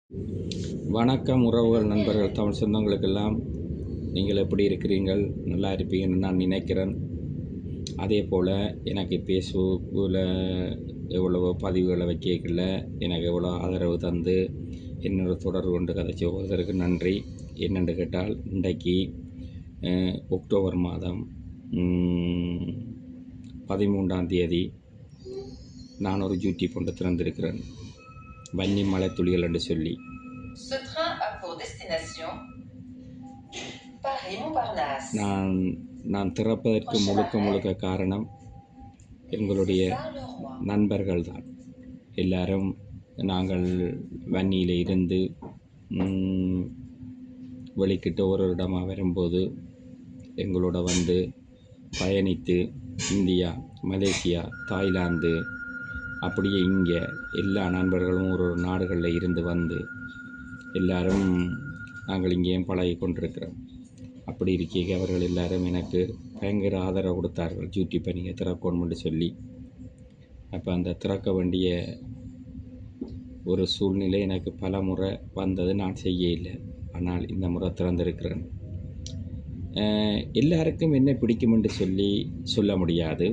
வணக்கம் உறவுகள், நண்பர்கள், தமிழ் சொந்தங்களுக்கெல்லாம் நீங்கள் எப்படி இருக்கிறீர்கள்? நல்லா இருப்பீங்கன்னு நான் நினைக்கிறேன். அதே போல் எனக்கு ஃபேஸ்புக்கில் எவ்வளவோ பதிவுகளை வைக்கல, எனக்கு எவ்வளோ ஆதரவு தந்து என்னோட தொடர்பு கொண்டு கதைச்ச ஒருத்தருக்கு நன்றி. என்னென்று கேட்டால், இன்றைக்கு அக்டோபர் மாதம் 13ஆம் தேதி நான் ஒரு யூடியூப் ஒன்று திறந்திருக்கிறேன், வன்னி மலைத்துளிகள் என்று சொல்லி. நான் திறப்பதற்கு முழுக்க காரணம் எங்களுடைய நண்பர்கள் தான். எல்லாரும் நாங்கள் வன்னியில் இருந்து வெளிக்கிட்ட ஒரு இடமாக வரும்போது எங்களோட வந்து பயணித்து இந்தியா, மலேசியா, தாய்லாந்து, அப்படியே இங்கே எல்லா நண்பர்களும் ஒரு நாடுகளில் இருந்து வந்து எல்லாரும் நாங்கள் இங்கேயும் பழகி கொண்டிருக்கிறோம். அப்படி இருக்க அவர்கள் எல்லாரும் எனக்கு பயங்கர ஆதரவு கொடுத்தார்கள், யூடியூப்பை நீங்கள் திறக்கணும்னு சொல்லி. அப்போ அந்த திறக்க வேண்டிய ஒரு சூழ்நிலை எனக்கு பல முறை வந்தது, நான் செய்ய இல்லை. ஆனால் இந்த முறை திறந்திருக்கிறேன். எல்லாருக்கும் என்ன பிடிக்கும் என்று சொல்ல முடியாது.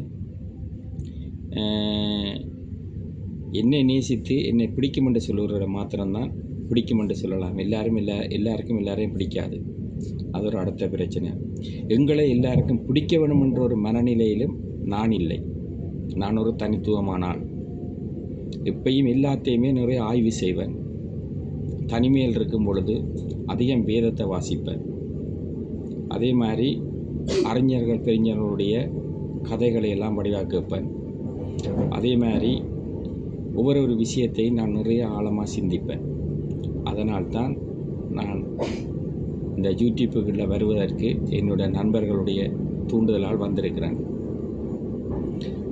என்னை நேசித்து என்னை பிடிக்கும் என்று சொல்லுகிற மாத்திரம்தான் பிடிக்கும் என்று சொல்லலாம். எல்லாருக்கும் எல்லாரையும் பிடிக்காது, அது ஒரு அடுத்த பிரச்சனை. எங்களை எல்லாருக்கும் பிடிக்க வேணும் என்ற ஒரு மனநிலையிலும் நான் இல்லை. நான் ஒரு தனித்துவமானால் எப்பயும் எல்லாத்தையுமே நிறைய ஆய்வு செய்வேன். தனிமையில் இருக்கும் பொழுது அதிகம் வேதத்தை வாசிப்பேன். அதே மாதிரி அறிஞர்கள் பெரியவர்களுடைய கதைகளை எல்லாம் வடிவாக கேட்பேன். அதே மாதிரி ஒவ்வொரு விஷயத்தையும் நான் நிறைய ஆழமாக சிந்திப்பேன். அதனால்தான் நான் இந்த யூடியூப்புகளில் வருவதற்கு என்னுடைய நண்பர்களுடைய தூண்டுதலால் வந்திருக்கிறேன்.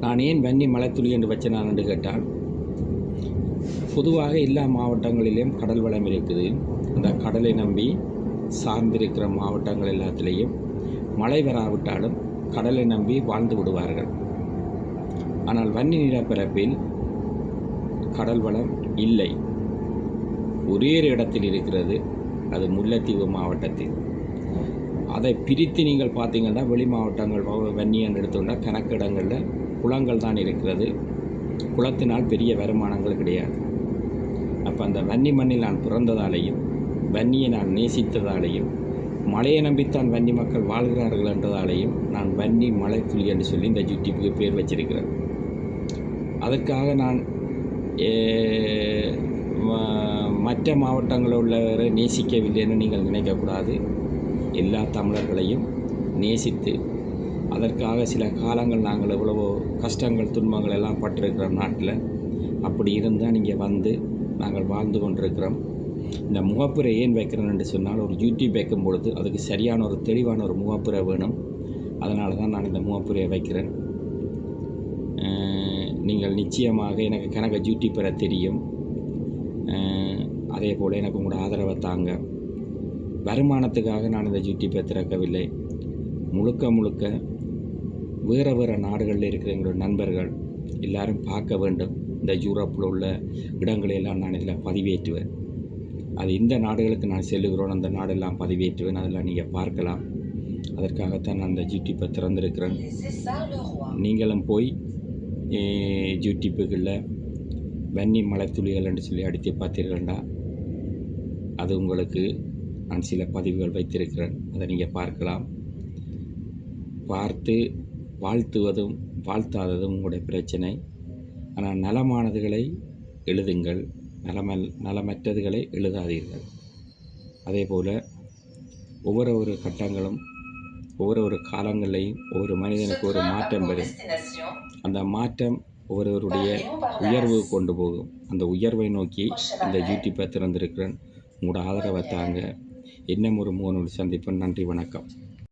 நான் ஏன் வன்னி மலைத்துளி என்று வச்சேன் என்று கேட்டால், பொதுவாக எல்லா மாவட்டங்களிலும் கடல் வளம் இருக்குது. அந்த கடலை நம்பி சார்ந்திருக்கிற மாவட்டங்கள் எல்லாத்திலையும் மழை வராவிட்டாலும் கடலை நம்பி வாழ்ந்து விடுவார்கள். ஆனால் வன்னி நிலப்பரப்பில் கடல் வளம் இல்லை. ஒரே இடத்தில் இருக்கிறது, அது முல்லைத்தீவு மாவட்டத்தில். அதை பிரித்து நீங்கள் பார்த்தீங்கன்னா வெளி மாவட்டங்கள் வன்னியன் எடுத்துக்கொண்டால் கணக்கு இடங்களில் குளங்கள் தான் இருக்கிறது. குளத்தினால் பெரிய வருமானங்கள் கிடையாது. அப்போ அந்த வன்னி மண்ணில் நான் பிறந்ததாலேயும் வன்னியை நான் நேசித்ததாலேயும் மழையை நம்பித்தான் வன்னி மக்கள் வாழ்கிறார்கள் என்றதாலேயும் நான் வன்னி மலைத்துளி என்று சொல்லி இந்த யூடியூப்புக்கு பேர் வச்சிருக்கிறேன். அதற்காக நான் மற்ற மாவட்டங்களில் உள்ளவரை நேசிக்கவில்லைன்னு நீங்கள் நினைக்கக்கூடாது. எல்லா தமிழர்களையும் நேசித்து, அதற்காக சில காலங்கள் நாங்கள் எவ்வளவோ கஷ்டங்கள் துன்பங்கள் எல்லாம் பட்டிருக்கிற நாட்டில் அப்படி இருந்தால் நீங்கள் வந்து நாங்கள் வாழ்ந்து கொண்டிருக்கிறோம். இந்த முகப்புரை ஏன் வைக்கிறேன் என்று சொன்னால், ஒரு யூடியூப் வைக்கும் பொழுது அதுக்கு சரியான ஒரு தெளிவான ஒரு முகப்புரை வேணும். அதனால தான் நான் இந்த முகப்புரையை வைக்கிறேன். நீங்கள் நிச்சயமாக எனக்கு கணக்க யூடியூப்பரை தெரியும். அதே போல் எனக்கு உங்களோட ஆதரவை தாங்க. வருமானத்துக்காக நான் இந்த யூடியூப்பை திறக்கவில்லை. முழுக்க வேறு நாடுகளில் இருக்கிற எங்களோட நண்பர்கள் எல்லாரும் பார்க்க வேண்டும். இந்த யூரோப்பில் உள்ள இடங்களையெல்லாம் நான் இதில் பதிவேற்றுவேன். அது இந்த நாடுகளுக்கு நான் செல்லுகிறோம், அந்த நாடெல்லாம் பதிவேற்றுவேன். அதெல்லாம் நீங்கள் பார்க்கலாம். அதற்காகத்தான் நான் இந்த யூடியூப்பை திறந்திருக்கிறேன். நீங்களும் போய் யூடியூப்புகளில் வன்னி மலைத்துளிகள் என்று சொல்லி அடித்து பார்த்தீர்கள்டா, அது உங்களுக்கு நான் சில பதிவுகள் வைத்திருக்கிறேன். அதை நீங்கள் பார்க்கலாம். பார்த்து வாழ்த்துவதும் வாழ்த்தாததும் உங்களுடைய பிரச்சனை. ஆனால் நலமானதுகளை எழுதுங்கள், நலமற்றதுகளை எழுதாதீர்கள். அதே போல் ஒவ்வொரு கட்டங்களும் ஒவ்வொரு காலங்களையும் ஒவ்வொரு மனிதனுக்கு ஒரு மாற்றம் வரும். அந்த மாற்றம் ஒவ்வொருவருடைய உயர்வு கொண்டு போகும். அந்த உயர்வை நோக்கி இந்த யூடியூப்பை திறந்திருக்கிறேன். உங்களோட ஆதரவை தாங்க. இன்னும் ஒரு 3 சந்திப்பேன். நன்றி, வணக்கம்.